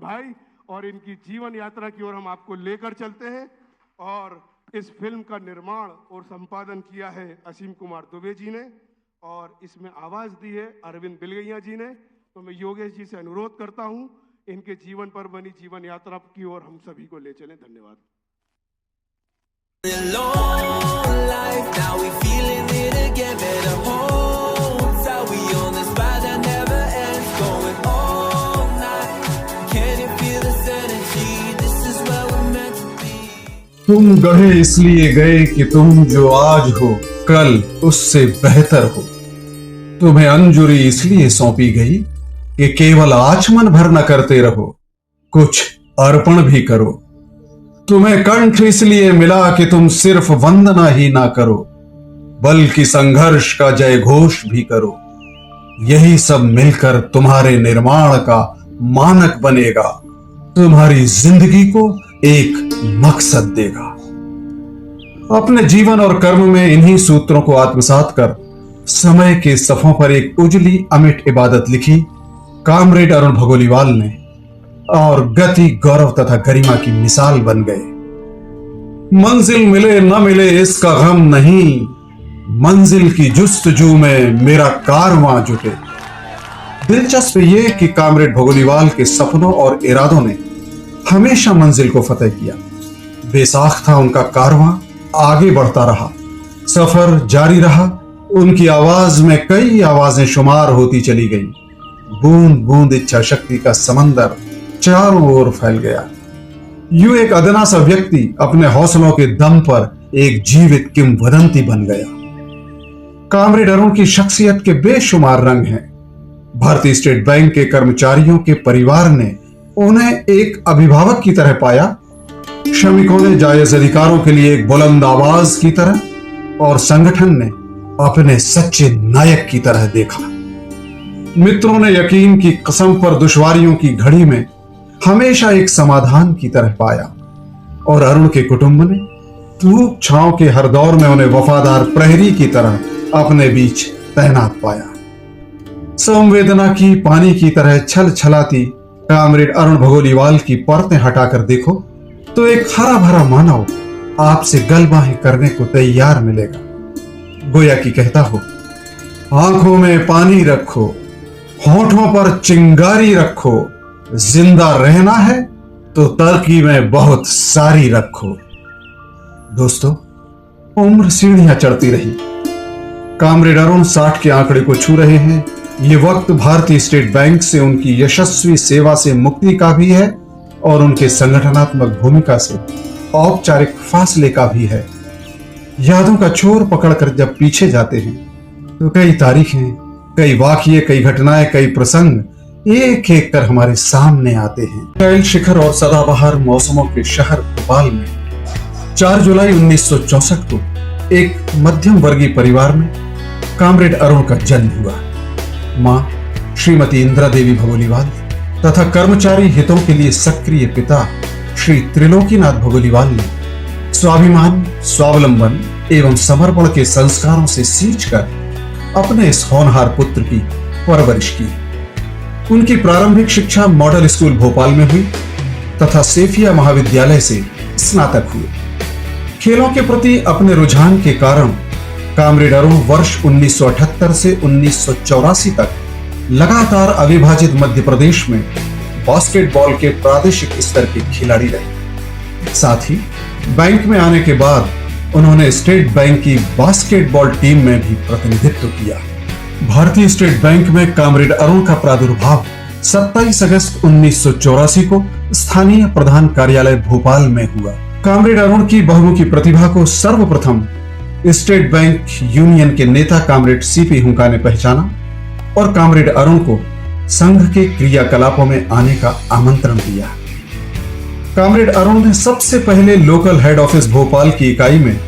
भाई और इनकी जीवन यात्रा की ओर हम आपको लेकर चलते हैं। और इस फिल्म का निर्माण और संपादन किया है असीम कुमार दुबे जी ने और इसमें आवाज दी है अरविंद बिलगैया जी ने। तो मैं योगेश जी से अनुरोध करता हूं इनके जीवन पर बनी जीवन यात्रा की ओर हम सभी को ले चलें। धन्यवाद। तुम गए इसलिए गए कि तुम जो आज हो कल उससे बेहतर हो। तुम्हें अंजुरी इसलिए सौंपी गई कि केवल आचमन भर न करते रहो, कुछ अर्पण भी करो। तुम्हें कंठ इसलिए मिला कि तुम सिर्फ वंदना ही ना करो बल्कि संघर्ष का जय घोष भी करो। यही सब मिलकर तुम्हारे निर्माण का मानक बनेगा, तुम्हारी जिंदगी को एक मकसद देगा। अपने जीवन और कर्म में इन्हीं सूत्रों को आत्मसात कर समय के सफों पर एक उजली अमिट इबादत लिखी कामरेड अरुण भगोलीवाल ने और गति, गौरव तथा गरिमा की मिसाल बन गए। मंजिल मिले न मिले इसका गम नहीं, मंजिल की जुस्तजू में मेरा कारवां जुटे। दिलचस्प ये कि कामरेड भगोलीवाल के सपनों और इरादों ने हमेशा मंजिल को फतेह किया। बेसाख था उनका कारवां, आगे बढ़ता रहा, सफर जारी रहा। उनकी आवाज में कई आवाजें शुमार होती चली गई। बूंद बूंद इच्छा शक्ति का समंदर चारों ओर फैल गया। यूं एक अदना सा व्यक्ति अपने हौसलों के दम पर एक जीवित किंवदंती बन गया। कामरेड अरुण की शख्सियत के बेशुमार रंग हैं। भारतीय स्टेट बैंक के कर्मचारियों के परिवार ने उन्हें एक अभिभावक की तरह पाया, श्रमिकों ने जायज अधिकारों के लिए एक बुलंद आवाज की तरह और संगठन ने अपने सच्चे नायक की तरह देखा। मित्रों ने यकीन की कसम पर दुश्वारियों की घड़ी में हमेशा एक समाधान की तरह पाया और अरुण के कुटुंब ने धूप छांव के हर दौर में उन्हें वफादार प्रहरी की तरह अपने बीच तैनात पाया। संवेदना की पानी की तरह छल छलाती कामरेड अरुण भगोलीवाल की परतें हटाकर देखो तो एक हरा भरा मानव आपसे गलबाहें करने को तैयार मिलेगा। गोया कि कहता हो, आंखों में पानी रखो, होठों पर चिंगारी रखो, जिंदा रहना है तो तरकीबें बहुत सारी रखो। दोस्तों, उम्र सीढ़ियां चढ़ती रही। कामरेड अरुण 60 के आंकड़े को छू रहे हैं। ये वक्त भारतीय स्टेट बैंक से उनकी यशस्वी सेवा से मुक्ति का भी है और उनके संगठनात्मक भूमिका से औपचारिक फासले का भी है। यादों का छोर पकड़कर जब पीछे जाते हैं तो कई तारीखें, कई वाकये, कई घटनाएं, कई प्रसंग एक एक कर हमारे सामने आते हैं। कैल शिखर और सदाबहार मौसमों के शहर भोपाल में 4 जुलाई 1964 को एक मध्यम वर्गीय परिवार में कामरेड अरुण का जन्म हुआ। मां श्रीमती इंदिरा देवी भगोलीवाल तथा कर्मचारी हितों के लिए सक्रिय पिता श्री त्रिलोकीनाथ भगोलीवाल ने स्वाभिमान, स्वावलंबन एवं समर्पण के संस्कारों से सींचकर अपने इस होनहार पुत्र की परवरिश की। उनकी प्रारंभिक शिक्षा मॉडल स्कूल भोपाल में हुई तथा सेफिया महाविद्यालय से स्नातक हुए। खेलों के प्रति अपने रुझान के कारण कामरेड अरुण वर्ष 1978 से 1984 तक लगातार अविभाजित मध्य प्रदेश में बास्केटबॉल के प्रादेशिक स्तर के खिलाड़ी रहे। साथ ही बैंक में आने के बाद उन्होंने स्टेट बैंक की बास्केटबॉल टीम में भी प्रतिनिधित्व किया। भारतीय स्टेट बैंक में कामरेड अरुण का प्रादुर्भाव 27 अगस्त 1984 को स्थानीय प्रधान कार्यालय भोपाल में हुआ। कामरेड अरुण की बहुमुखी प्रतिभा को सर्वप्रथम स्टेट बैंक यूनियन के नेता कामरेड सीपी हुंका ने पहचाना और कामरेड अरुण को संघ के क्रियाकलापों में आने का आमंत्रण दिया। कामरेड अरुण ने सबसे पहले लोकल हेड ऑफिस भोपाल की इकाई में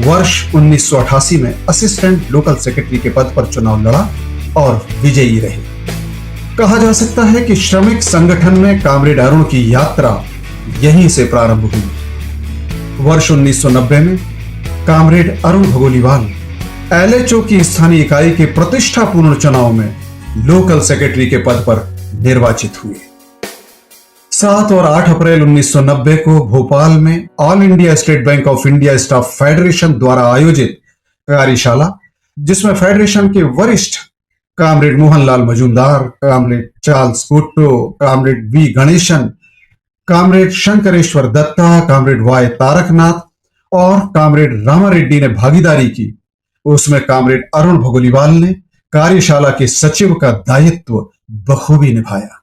वर्ष 1988 में असिस्टेंट लोकल सेक्रेटरी के पद पर चुनाव लड़ा और विजयी रहे। कहा जा सकता है कि श्रमिक संगठन में कामरेड अरुण की यात्रा यहीं से प्रारंभ हुई। वर्ष 1990 में कामरेड अरुण भगोलीवाल एलएचओ की स्थानीय इकाई के प्रतिष्ठापूर्ण चुनाव में लोकल सेक्रेटरी के पद पर निर्वाचित हुए। 7 और 8 अप्रैल 1990 को भोपाल में all India State Bank of India staff federation द्वारा आयोजित कार्यशाला, जिसमें फेडरेशन के वरिष्ठ comrade Mohanlal Majumdar, comrade Charles Gutto, comrade V Ganesan, comrade Shankareshwar Datta, comrade Y Taraknath और कामरेड रामारेड्डी ने भागीदारी की। उसमें कामरेड अरुण भगोलीवाल ने कार्यशाला के सचिव का दायित्व बखूबी निभाया।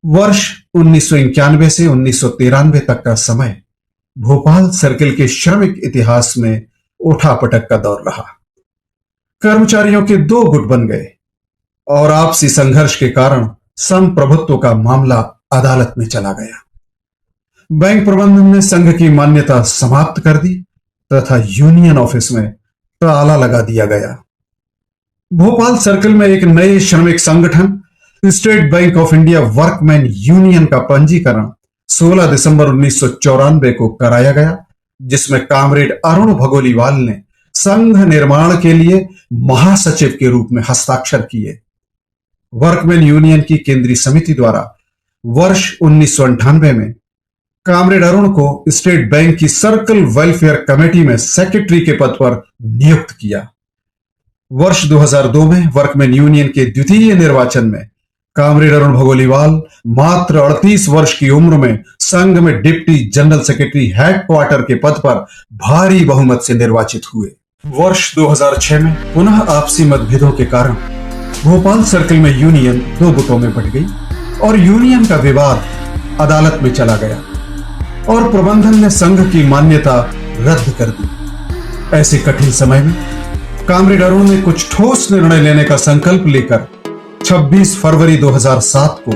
वर्ष 1991 से 1993 तक का समय भोपाल सर्किल के श्रमिक इतिहास में उठापटक का दौर रहा। कर्मचारियों के दो गुट बन गए और आपसी संघर्ष के कारण संप्रभुत्व का मामला अदालत में चला गया। बैंक प्रबंधन ने संघ की मान्यता समाप्त कर दी तथा यूनियन ऑफिस में ताला लगा दिया गया। भोपाल सर्किल में एक नए श्रमिक संगठन state Bank of India workman union का पंजीकरण 16 दिसंबर 1994 को कराया गया, जिसमें कामरेड अरुण भगोलीवाल ने संघ निर्माण के लिए महासचिव के रूप में हस्ताक्षर किए। वर्कमैन यूनियन की केंद्रीय समिति द्वारा वर्ष 1998 में कामरेड अरुण को स्टेट बैंक की सर्कल वेलफेयर कमेटी में सेक्रेटरी के पद पर नियुक्त किया। वर्ष 2002 में वर्कमैन यूनियन के द्वितीय निर्वाचन में कामरेड अरुण भगोलीवाल मात्र 38 वर्ष की उम्र में संघ में डिप्टी जनरल सेक्रेटरी हेडक्वार्टर के पद पर भारी बहुमत से निर्वाचित हुए। वर्ष 2006 में पुनः आपसी मतभेदों के कारण भोपाल सर्किल में यूनियन दो गुटों में बंट गई और यूनियन का विवाद अदालत में चला गया और प्रबंधन ने संघ की मान्यता रद्द कर दी। ऐसे कठिन समय में कामरेड अरुण ने कुछ ठोस निर्णय लेने का संकल्प लेकर 26 फरवरी 2007 को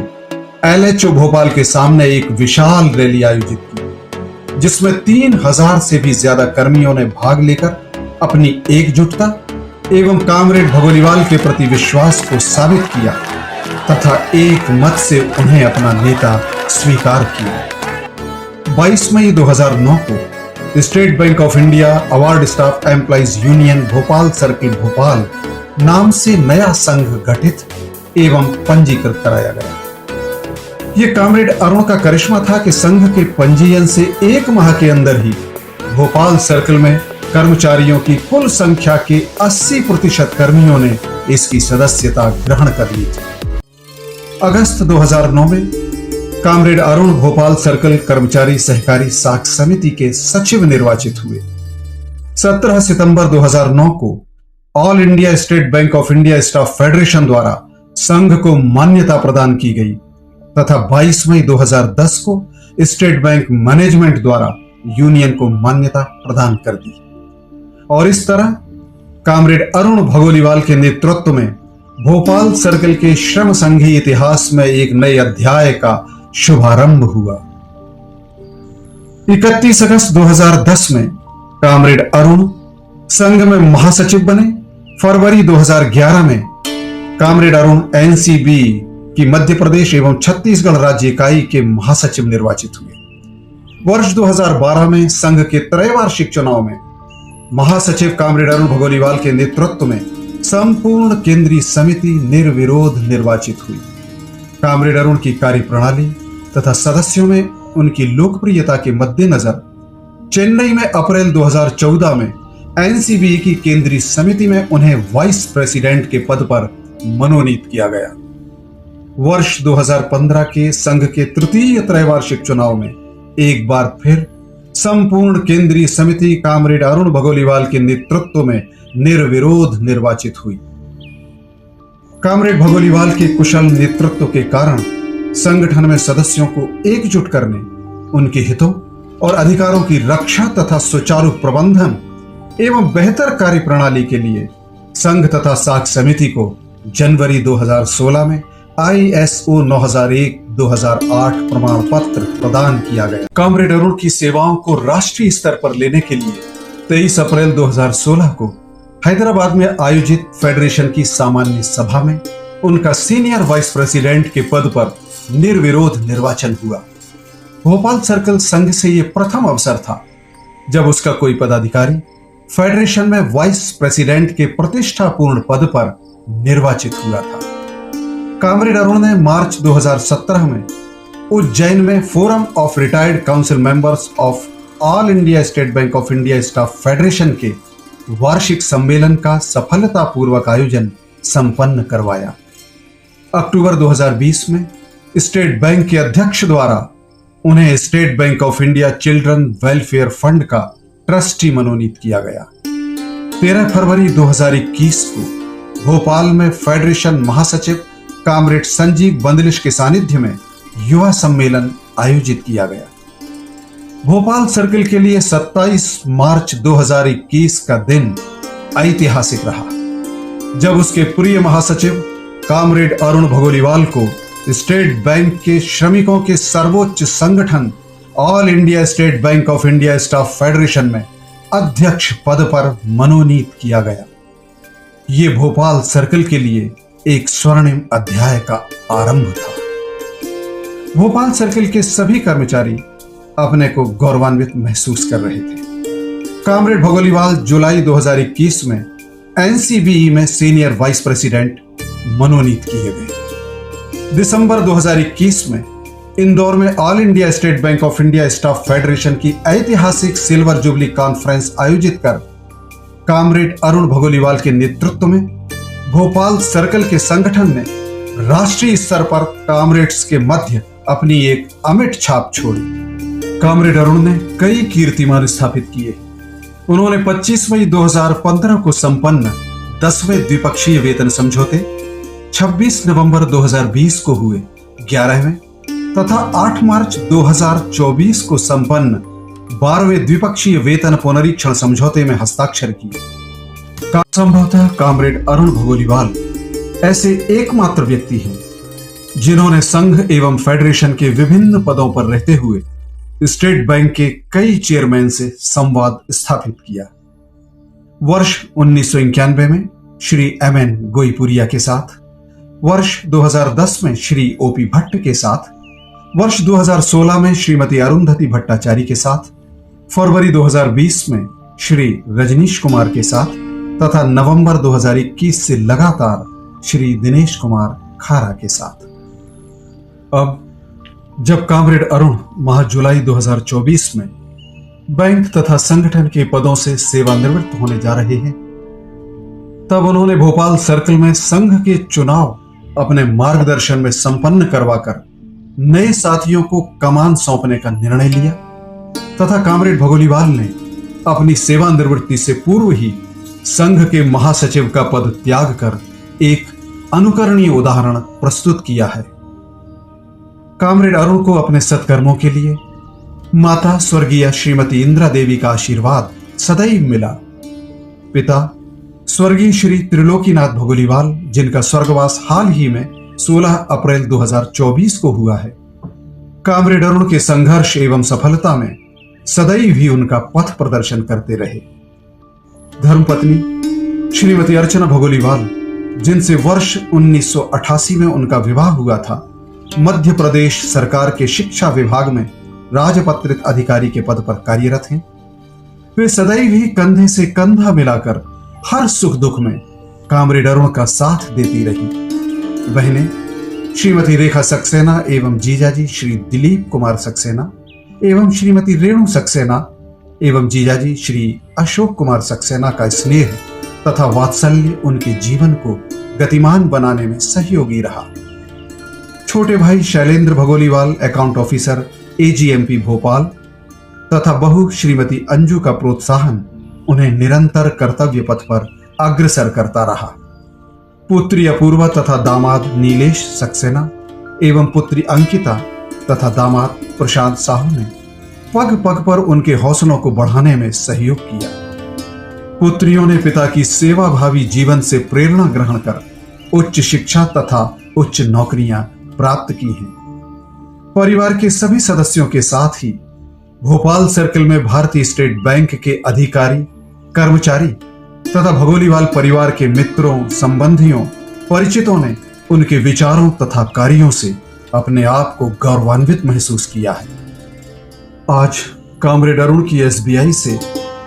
LHO भोपाल के सामने एक विशाल रैली आयोजित की, जिसमें 3000 से भी ज्यादा कर्मियों ने भाग लेकर अपनी एकजुटता एवं कामरेड भगोलीवाल के प्रति विश्वास को साबित किया तथा एक मत से उन्हें अपना नेता स्वीकार किया। 22 मई 2009 को state Bank of India award staff employees union Bhopal circle Bhopal नाम से नया संघ गठित एवं पंजीकृत कराया गया। यह कामरेड अरुण का करिश्मा था कि संघ के पंजीयन से एक माह के अंदर ही भोपाल सर्किल में कर्मचारियों की कुल संख्या के 80% कर्मियों ने इसकी सदस्यता ग्रहण कर ली थी। अगस्त 2009 में कामरेड अरुण भोपाल सर्किल कर्मचारी सहकारी साख समिति के सचिव निर्वाचित हुए। 17 सितंबर 2009 को all India State Bank of India staff federation द्वारा संघ को मान्यता प्रदान की गई तथा 22 मई 2010 को स्टेट बैंक मैनेजमेंट द्वारा यूनियन को मान्यता प्रदान कर दी और इस तरह कामरेड अरुण भगोलीवाल के नेतृत्व में भोपाल सर्किल के श्रम संघीय इतिहास में एक नए अध्याय का शुभारंभ हुआ। 31 अगस्त 2010 में कामरेड अरुण संघ में महासचिव बने। फरवरी 2011 में कामरेड अरुण एनसीबी की मध्य प्रदेश एवं छत्तीसगढ़ राज्य इकाई के महासचिव निर्वाचित हुए। वर्ष 2012 में संघ के त्रैवार्षिक चुनाव में महासचिव कामरेड अरुण भगोलीवाल के नेतृत्व में संपूर्ण केंद्रीय समिति निर्विरोध निर्वाचित हुई। कामरेड अरुण की कार्यप्रणाली तथा सदस्यों में उनकी लोकप्रियता के मद्देनजर चेन्नई में अप्रैल 2014 में एनसीबी की केंद्रीय समिति में उन्हें वाइस प्रेसिडेंट के पद पर मनोनीत किया गया। वर्ष 2015 के संघ के तृतीय त्रैवार्षिक चुनाव में एक बार फिर संपूर्ण केंद्रीय समिति कामरेड अरुण भगोलीवाल के नेतृत्व में निर्विरोध निर्वाचित हुई। कामरेड भगोलीवाल के कुशल नेतृत्व के कारण संगठन में सदस्यों को एकजुट करने, उनके हितों और अधिकारों की रक्षा तथा सुचारू प्रबंधन एवं बेहतर कार्यप्रणाली के लिए संघ तथा साख समिति को जनवरी 2016 में ISO 9001-2008 प्रमाण पत्र प्रदान किया गया। कामरेड अरुण की सेवाओं को राष्ट्रीय स्तर पर लेने के लिए 23 अप्रैल 2016 को हैदराबाद में आयोजित फेडरेशन की सामान्य सभा में उनका सीनियर वाइस प्रेसिडेंट के पद पर निर्विरोध निर्वाचन हुआ। भोपाल सर्किल संघ से यह प्रथम अवसर था जब उसका कोई पदाधिकारी फेडरेशन में वाइस प्रेसिडेंट के प्रतिष्ठापूर्ण पद पर निर्वाचित हुआ था। कामरेड अरुण ने मार्च 2017 में उज्जैन में forum of retired council members of all India State Bank of India staff federation के वार्षिक सम्मेलन का सफलतापूर्वक आयोजन संपन्न करवाया। अक्टूबर 2020 में स्टेट बैंक के अध्यक्ष द्वारा उन्हें state Bank of India children welfare fund का ट्रस्टी मनोनीत किया गया। 13 फरवरी 2021 को भोपाल में फेडरेशन महासचिव कामरेड संजीव बंदलिश के सानिध्य में युवा सम्मेलन आयोजित किया गया। भोपाल सर्किल के लिए 27 मार्च 2021 का दिन ऐतिहासिक रहा, जब उसके प्रिय महासचिव कामरेड अरुण भगोलीवाल को स्टेट बैंक के श्रमिकों के सर्वोच्च संगठन all India State Bank of India staff federation में अध्यक्ष पद पर मनोनीत किया गया। ये भोपाल सर्किल के लिए एक स्वर्णिम अध्याय का आरंभ था। भोपाल सर्किल के सभी कर्मचारी अपने को गौरवान्वित महसूस कर रहे थे। कामरेड भगोलीवाल जुलाई 2021 में एनसीबीई में सीनियर वाइस प्रेसिडेंट मनोनीत किए गए। दिसंबर 2021 में इंदौर में all India State Bank of India staff federation की ऐतिहासिक सिल्वर जुबली कॉन्फ्रेंस आयोजित कर कामरेड अरुण भगोलीवाल के नेतृत्व में भोपाल सर्कल के संगठन ने राष्ट्रीय स्तर पर कामरेड्स के मध्य अपनी एक अमिट छाप छोड़ी। कामरेड अरुण ने कई कीर्तिमान स्थापित किए। उन्होंने 25 मई 2015 को संपन्न 10वें द्विपक्षीय वेतन समझौते, 26 नवंबर 2020 को हुए 11वें तथा 8 मार्च 2024 को संपन्न 12वें द्विपक्षीय वेतन पुनरीक्षण समझौते में हस्ताक्षर किए। संभवतः कामरेड अरुण भगोलीवाल ऐसे एकमात्र व्यक्ति हैं जिन्होंने संघ एवं फेडरेशन के विभिन्न पदों पर रहते हुए स्टेट बैंक के कई चेयरमैन से संवाद स्थापित किया। वर्ष 1991 में श्री एमएन गोईपुरिया के साथ, वर्ष 2010 में श्री ओपी भट्ट के साथ, वर्ष 2016 में श्रीमती अरुंधति भट्टाचार्य के साथ, फरवरी 2020 में श्री रजनीश कुमार के साथ तथा नवंबर 2021 से लगातार श्री दिनेश कुमार खारा के साथ। अब जब कामरेड अरुण माह जुलाई 2024 में बैंक तथा संगठन के पदों से सेवानिवृत्त होने जा रहे हैं, तब उन्होंने भोपाल सर्कल में संघ के चुनाव अपने मार्गदर्शन में संपन्न करवाकर नए साथियों को कमान सौंपने का निर्णय लिया तथा कामरेड भगोलीवाल ने अपनी सेवानिवृत्ति से पूर्व ही संघ के महासचिव का पद त्याग कर एक अनुकरणीय उदाहरण प्रस्तुत किया है। कामरेड अरुण को अपने सत्कर्मों के लिए माता स्वर्गीय श्रीमती इंदिरा देवी का आशीर्वाद सदैव मिला। पिता स्वर्गीय श्री त्रिलोकीनाथ भगोलीवाल, जिनका स्वर्गवास हाल ही में 16 अप्रैल 2024 को हुआ है, कामरेड अरुण के संघर्ष एवं सफलता में सदैव ही उनका पथ प्रदर्शन करते रहे। धर्मपत्नी श्रीमती अर्चना भगोलीवाल, जिनसे वर्ष 1988 में उनका विवाह हुआ था, मध्य प्रदेश सरकार के शिक्षा विभाग में राजपत्रित अधिकारी के पद पर कार्यरत हैं। वे सदैव ही कंधे से कंधा मिलाकर हर सुख दुख में कामरेड अरुण का साथ देती रही। बहनें श्रीमती रेखा सक्सेना एवं जीजाजी श्री दिलीप कुमार सक्सेना एवं श्रीमती रेणु सक्सेना एवं जीजाजी श्री अशोक कुमार सक्सेना का स्नेह तथा वात्सल्य उनके जीवन को गतिमान बनाने में सहयोगी रहा। छोटे भाई Shailendra Bhagoliwal, account officer AGMP Bhopal, तथा बहू श्रीमती अंजू का प्रोत्साहन उन्हें निरंतर कर्तव्य पथ पर अग्रसर करता रहा। पुत्री अपूर्वा तथा दामाद नीलेश सक्सेना एवं पुत्री अंकिता तथा दामाद प्रशांत साहू ने पग पग पर उनके हौसलों को बढ़ाने में सहयोग किया। पुत्रियों ने पिता की सेवा भावी जीवन से प्रेरणा ग्रहण कर उच्च शिक्षा तथा उच्च नौकरियां प्राप्त की हैं। परिवार के सभी सदस्यों के साथ ही भोपाल सर्किल में भारतीय स्टेट बैंक के अधिकारी, कर्मचारी तथा भगोलीवाल परिवार के मित्रों, संबंधियों, परिचितों ने उनके विचारों तथा कार्यों से अपने आप को गौरवान्वित महसूस किया है। आज कामरेड अरुण की एसबीआई से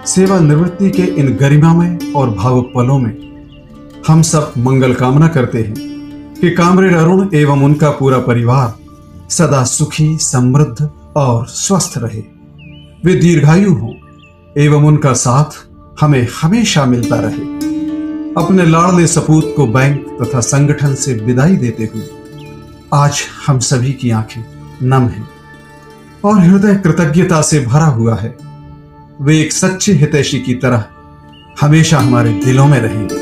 सेवानिवृत्ति के इन गरिमामय और भावुक पलों में हम सब मंगल कामना करते हैं कि कामरेड अरुण एवं उनका पूरा परिवार सदा सुखी, समृद्ध और स्वस्थ रहे। वे दीर्घायु हों एवं उनका साथ हमें हमेशा मिलता रहे। अपने लाडले सपूत को बैंक तथा संगठन से विदाई देते हुए आज हम सभी की आंखें नम हैं और हृदय कृतज्ञता से भरा हुआ है। वे एक सच्चे हितैषी की तरह हमेशा हमारे दिलों में रहेंगे।